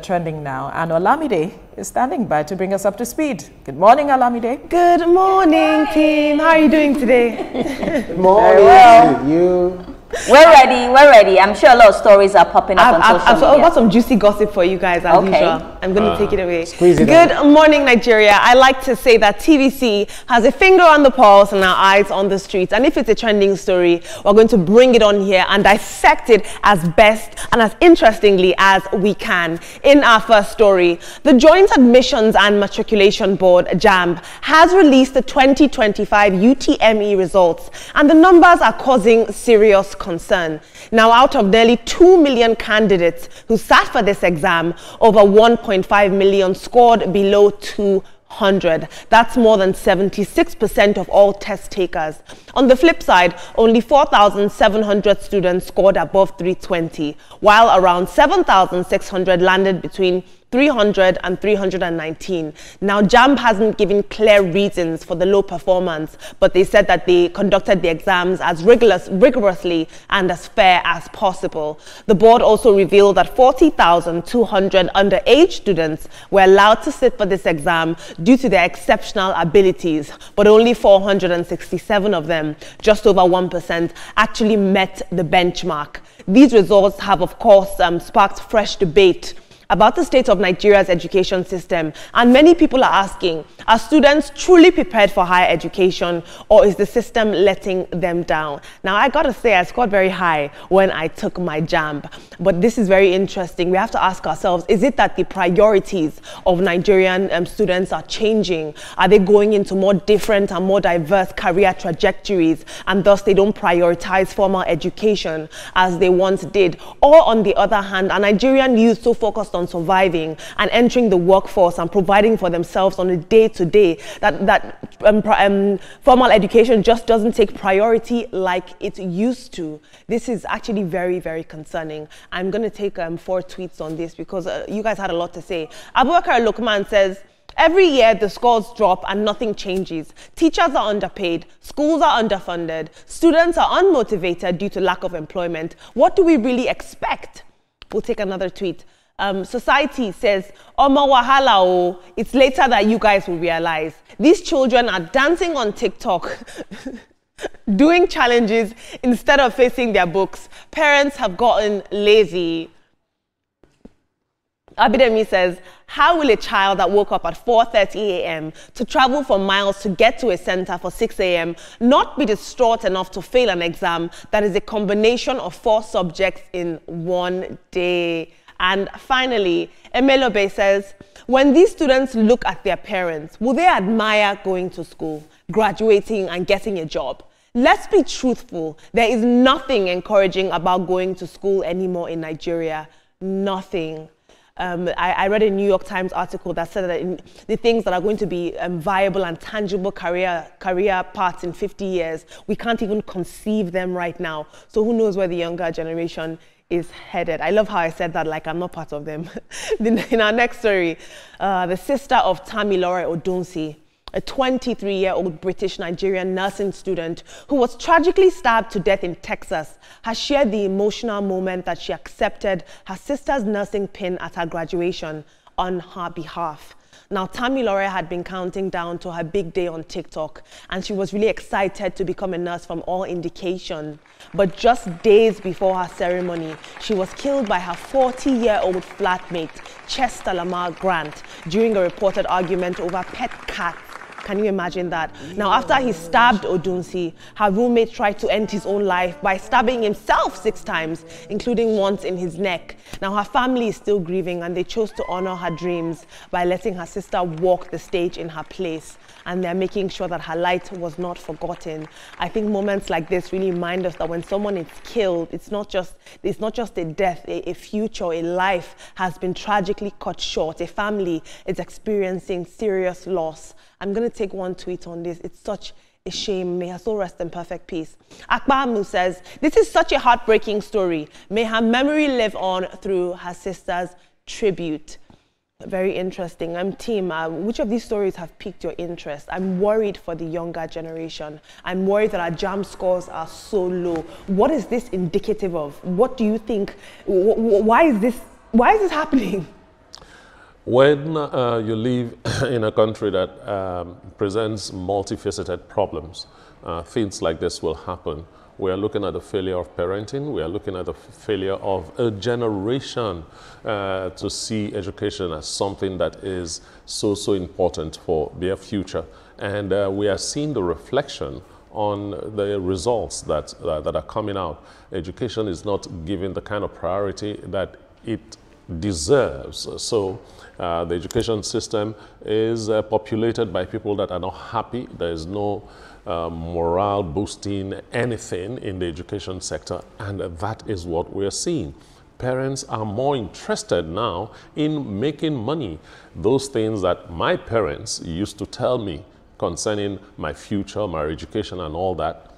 Trending now, and Olamide is standing by to bring us up to speed. Good morning, Olamide. Good morning, team. How are you doing today? Good morning. Very well. You. We're ready. We're ready. I'm sure a lot of stories are popping up on social media. I've got some juicy gossip for you guys as usual. I'm going to take it away. Squeeze it Good morning, Nigeria. I like to say that TVC has a finger on the pulse and our eyes on the streets. And if it's a trending story, we're going to bring it on here and dissect it as best and as interestingly as we can. In our first story, the Joint Admissions and Matriculation Board, JAMB, has released the 2025 UTME results, and the numbers are causing serious concern. Now, out of nearly 2 million candidates who sat for this exam, over 1.5 million scored below 200. That's more than 76% of all test takers. On the flip side, only 4,700 students scored above 320, while around 7,600 landed between 300 and 319. Now, JAMB hasn't given clear reasons for the low performance, but they said that they conducted the exams as rigorously and as fair as possible. The board also revealed that 40,200 underage students were allowed to sit for this exam due to their exceptional abilities, but only 467 of them, just over 1%, actually met the benchmark. These results have, of course, sparked fresh debate about the state of Nigeria's education system, and many people are asking, are students truly prepared for higher education, or is the system letting them down? Now, I gotta say, I scored very high when I took my JAMB, but this is very interesting. We have to ask ourselves, is it that the priorities of Nigerian students are changing? Are they going into more different and more diverse career trajectories, and thus they don't prioritize formal education as they once did? Or on the other hand, are Nigerian youth so focused on surviving and entering the workforce and providing for themselves on a day-to-day that formal education just doesn't take priority like it used to? This is actually very, very concerning. I'm going to take 4 tweets on this because you guys had a lot to say. Abubakar Lukman says, every year the scores drop and nothing changes. Teachers are underpaid, schools are underfunded, students are unmotivated due to lack of employment. What do we really expect? We'll take another tweet. Society says, Oma wahala o, it's later that you guys will realize. These children are dancing on TikTok, doing challenges instead of facing their books. Parents have gotten lazy. Abidemi says, how will a child that woke up at 4:30 a.m. to travel for miles to get to a center for 6 a.m. not be distraught enough to fail an exam that is a combination of 4 subjects in one day? And finally, Emelobe says, when these students look at their parents, will they admire going to school, graduating and getting a job? Let's be truthful. There is nothing encouraging about going to school anymore in Nigeria. Nothing. I read a New York Times article that said that the things that are going to be viable and tangible career paths in 50 years, we can't even conceive them right now. So who knows where the younger generation is headed. I love how I said that like I'm not part of them. In our next story, the sister of Tamilore Odunsi, a 23-year-old British-Nigerian nursing student who was tragically stabbed to death in Texas, has shared the emotional moment that she accepted her sister's nursing pin at her graduation on her behalf. Now, Tamilore had been counting down to her big day on TikTok, and she was really excited to become a nurse from all indication. But just days before her ceremony, she was killed by her 40-year-old flatmate, Chester Lamar Grant, during a reported argument over pet cats. Can you imagine that? Now, after he stabbed Odunsi, her roommate tried to end his own life by stabbing himself 6 times, including once in his neck. Now, her family is still grieving, and they chose to honor her dreams by letting her sister walk the stage in her place. And they're making sure that her light was not forgotten. I think moments like this really remind us that when someone is killed, it's not just a death, a future, a life has been tragically cut short. A family is experiencing serious loss. I'm going to take 1 tweet on this. It's such a shame. May her soul rest in perfect peace. Akbamu says, this is such a heartbreaking story. May her memory live on through her sister's tribute. Very interesting. Team, which of these stories have piqued your interest? I'm worried for the younger generation. I'm worried that our JAMB scores are so low. What is this indicative of? What do you think? Why is this happening? When you live in a country that presents multifaceted problems, things like this will happen. We are looking at the failure of parenting. We are looking at the failure of a generation to see education as something that is so important for their future. And we are seeing the reflection on the results that are coming out. Education is not given the kind of priority that it deserves. So the education system is populated by people that are not happy. There is no morale boosting anything in the education sector, and that is what we're seeing. Parents are more interested now in making money. Those things that my parents used to tell me concerning my future, my education and all that,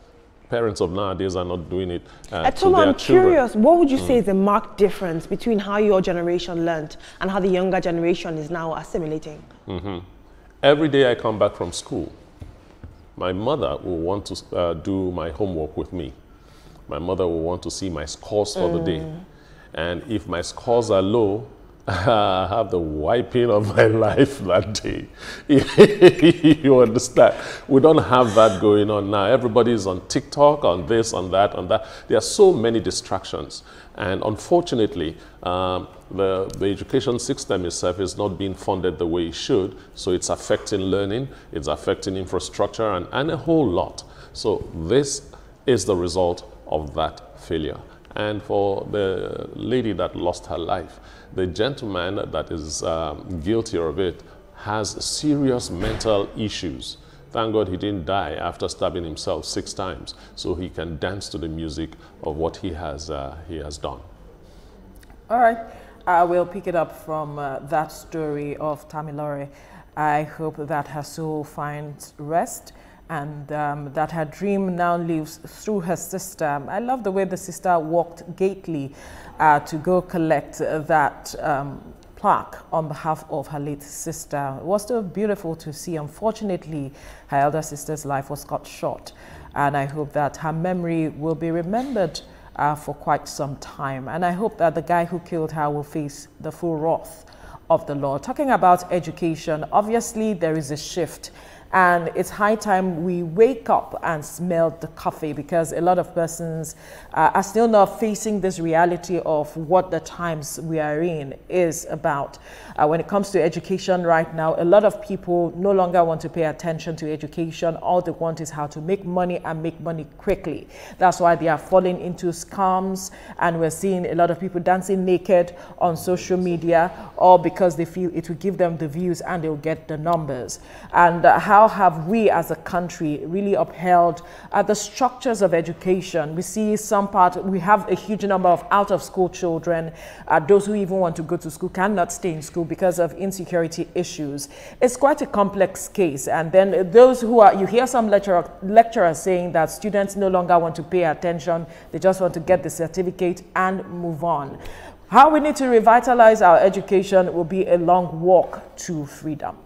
parents of nowadays are not doing it to their children. I'm curious, what would you say is the marked difference between how your generation learned and how the younger generation is now assimilating? Every day I come back from school, my mother will want to do my homework with me. My mother will want to see my scores for the day. And if my scores are low, I have the wiping of my life that day. You understand? We don't have that going on now. Everybody is on TikTok, on this, on that, on that. There are so many distractions. And unfortunately, the education system itself is not being funded the way it should. So it's affecting learning, it's affecting infrastructure, and a whole lot. So this is the result of that failure. And for the lady that lost her life, the gentleman that is guilty of it has serious mental issues. Thank God he didn't die after stabbing himself 6 times, so he can dance to the music of what he has done. All right, we'll pick it up from that story of Tamilore. I hope that her soul finds rest, and that her dream now lives through her sister. I love the way the sister walked gately to go collect that plaque on behalf of her late sister. It was so beautiful to see. Unfortunately, her elder sister's life was cut short, and I hope that her memory will be remembered for quite some time. And I hope that the guy who killed her will face the full wrath of the law. Talking about education, obviously there is a shift. And it's high time we wake up and smell the coffee, because a lot of persons are still not facing this reality of what the times we are in is about. When it comes to education right now, a lot of people no longer want to pay attention to education. All they want is how to make money, and make money quickly. That's why they are falling into scams, and we're seeing a lot of people dancing naked on social media, all because they feel it will give them the views and they'll get the numbers. And how have we as a country really upheld the structures of education? We see some part, we have a huge number of out-of-school children. Those who even want to go to school cannot stay in school because of insecurity issues. It's quite a complex case. And then those who are, you hear some lecturers saying that students no longer want to pay attention. They just want to get the certificate and move on. How we need to revitalize our education will be a long walk to freedom.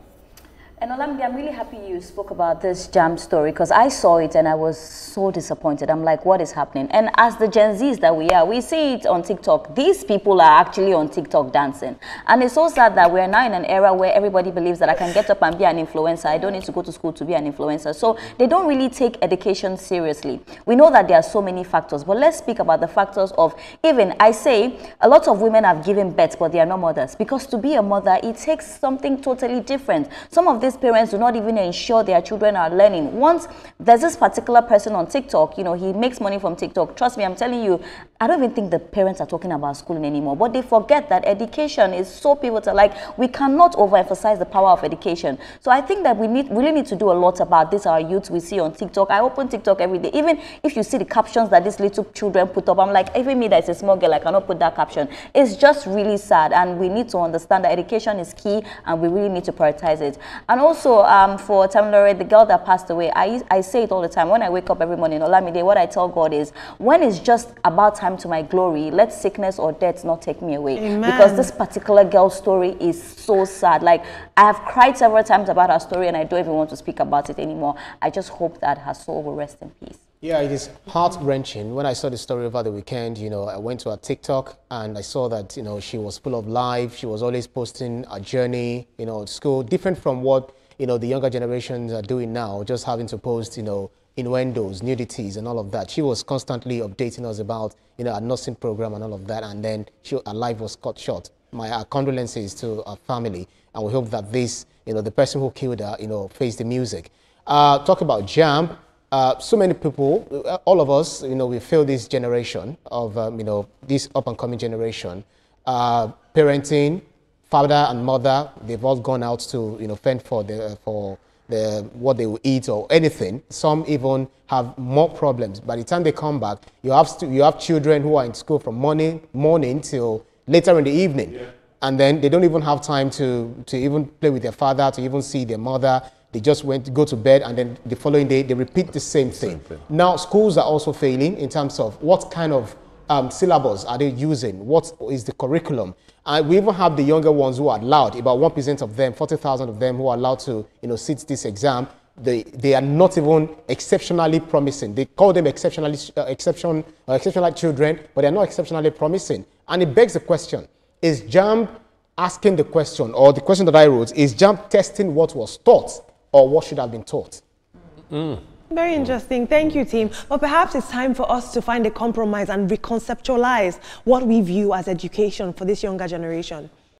And Olamide, I'm really happy you spoke about this jam story, because I saw it and I was so disappointed. I'm like, what is happening? And as the Gen Zs that we are, we see it on TikTok. These people are actually on TikTok dancing. And it's so sad that we're now in an era where everybody believes that I can get up and be an influencer. I don't need to go to school to be an influencer. So they don't really take education seriously. We know that there are so many factors, but let's speak about the factors of, even I say a lot of women have given birth, but they are not mothers, because to be a mother, it takes something totally different. Some of these parents do not even ensure their children are learning. Once there's this particular person on TikTok, you know, he makes money from TikTok. Trust me, I'm telling you, I don't even think the parents are talking about schooling anymore, but they forget that education is so pivotal. Like, we cannot overemphasize the power of education. So I think that we really need to do a lot about this, our youth we see on TikTok. I open TikTok every day. Even if you see the captions that these little children put up, I'm like, even me that's a small girl, I cannot put that caption. It's just really sad, and we need to understand that education is key, and we really need to prioritize it. And also, for Tamilore, the girl that passed away, I say it all the time. When I wake up every morning, Olamide, what I tell God is, when it's just about time to my glory, let sickness or death not take me away. Amen. Because this particular girl's story is so sad. Like, I have cried several times about her story, and I don't even want to speak about it anymore. I just hope that her soul will rest in peace. Yeah, it is heart-wrenching. When I saw the story over the weekend, you know, I went to her TikTok and I saw that, you know, she was full of life. She was always posting a journey, you know, at school, different from what, you know, the younger generations are doing now, just having to post, you know, innuendos, nudities and all of that. She was constantly updating us about, you know, a nursing program and all of that, and then her life was cut short. My condolences to her family, and we hope that this, you know, the person who killed her, you know, faced the music. Talk about JAMB. So many people, all of us, you know, we feel this generation of, you know, this up-and-coming generation, parenting, father and mother, they've all gone out to, you know, fend for what they will eat or anything. Some even have more problems. By the time they come back, you have children who are in school from morning till later in the evening. Yeah. And then they don't even have time to even play with their father, to even see their mother. They just go to bed, and then the following day, they repeat the same thing. Now, schools are also failing in terms of what kind of syllabus are they using? What is the curriculum? We even have the younger ones who are allowed, about 1% of them, 40,000 of them who are allowed to, you know, sit this exam. They are not even exceptionally promising. They call them exceptional children, but they're not exceptionally promising. And it begs the question, is JAMB asking the question, or the question that I wrote, is JAMB testing what was taught or what should have been taught? Very interesting. Thank you, team. But perhaps it's time for us to find a compromise and reconceptualize what we view as education for this younger generation.